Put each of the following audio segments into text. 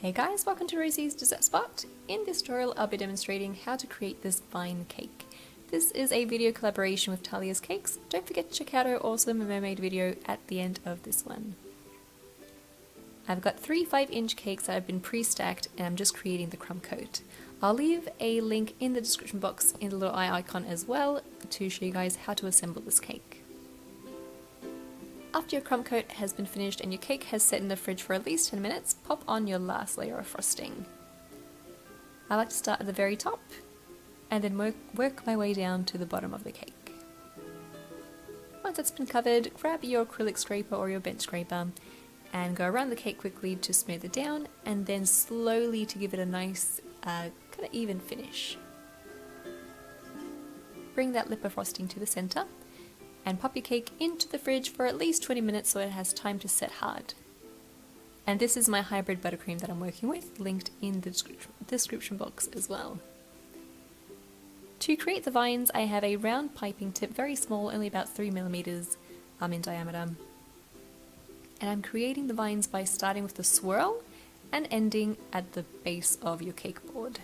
Hey guys, welcome to Rosie's Dessert Spot. In this tutorial I'll be demonstrating how to create this vine cake. This is a video collaboration with Thalia's Cakes. Don't forget to check out her awesome mermaid video at the end of this one. I've got three 5-inch cakes that have been pre-stacked and I'm just creating the crumb coat. I'll leave a link in the description box in the little eye icon as well to show you guys how to assemble this cake. After your crumb coat has been finished and your cake has set in the fridge for at least 10 minutes, pop on your last layer of frosting. I like to start at the very top and then work my way down to the bottom of the cake. Once it's been covered, grab your acrylic scraper or your bench scraper and go around the cake quickly to smooth it down and then slowly to give it a nice kind of even finish. Bring that lip of frosting to the center and pop your cake into the fridge for at least 20 minutes so it has time to set hard. And this is my hybrid buttercream that I'm working with, linked in the description box as well. To create the vines, I have a round piping tip, very small, only about 3mm in diameter. And I'm creating the vines by starting with the swirl and ending at the base of your cake board.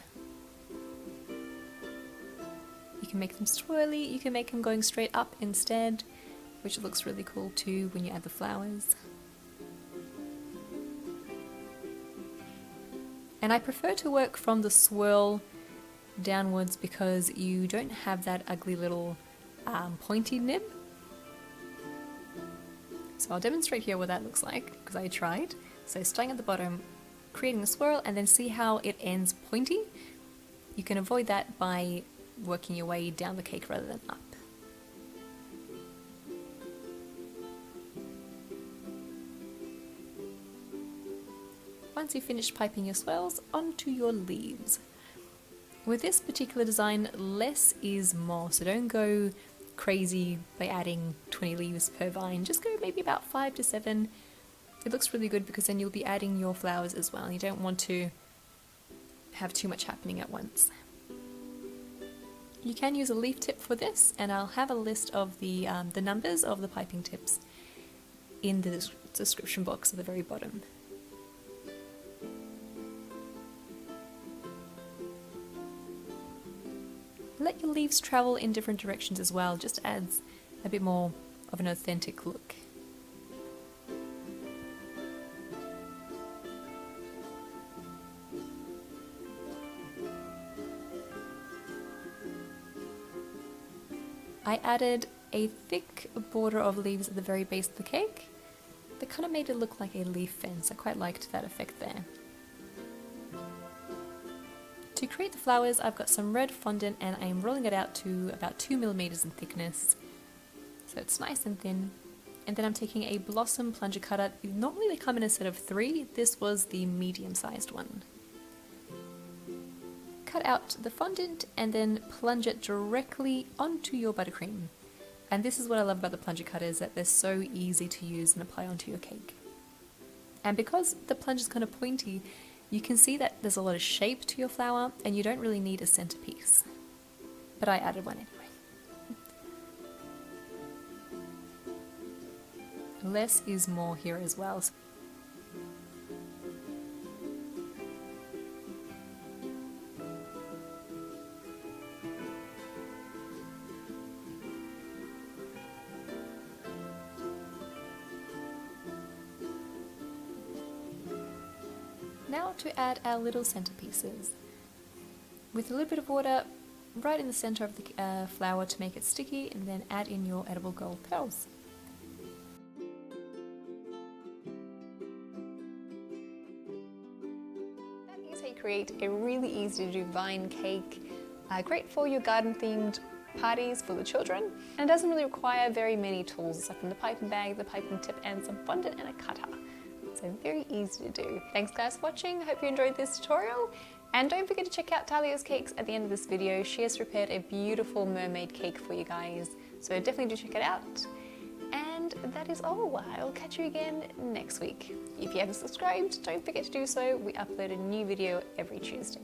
You can make them swirly, you can make them going straight up instead, which looks really cool too when you add the flowers. And I prefer to work from the swirl downwards because you don't have that ugly little pointy nib. So I'll demonstrate here what that looks like because I tried. So starting at the bottom, creating a swirl and then see how it ends pointy. You can avoid that by working your way down the cake rather than up. Once you've finished piping your swirls, onto your leaves. With this particular design, less is more, so don't go crazy by adding 20 leaves per vine, just go maybe about 5 to 7. It looks really good because then you'll be adding your flowers as well. You don't want to have too much happening at once. You can use a leaf tip for this, and I'll have a list of the numbers of the piping tips in the description box at the very bottom. Let your leaves travel in different directions as well, just adds a bit more of an authentic look. I added a thick border of leaves at the very base of the cake that kind of made it look like a leaf fence. I quite liked that effect there. To create the flowers, I've got some red fondant and I'm rolling it out to about 2mm in thickness, so it's nice and thin. And then I'm taking a blossom plunger cutter. Normally they come in a set of 3, this was the medium-sized one. Cut out the fondant and then plunge it directly onto your buttercream. And this is what I love about the plunger cutters, that they're so easy to use and apply onto your cake. And because the plunge is kind of pointy, you can see that there's a lot of shape to your flower and you don't really need a centerpiece. But I added one anyway. Less is more here as well. Now to add our little centerpieces. With a little bit of water right in the center of the flower to make it sticky, and then add in your edible gold petals. That is how you create a really easy to do vine cake, great for your garden themed parties for the children, and it doesn't really require very many tools aside from the piping bag, the piping tip and some fondant and a cutter. So very easy to do. Thanks guys for watching, hope you enjoyed this tutorial. And don't forget to check out Thalia's Cakes at the end of this video. She has prepared a beautiful mermaid cake for you guys. So definitely do check it out. And that is all. I'll catch you again next week. If you haven't subscribed, don't forget to do so. We upload a new video every Tuesday.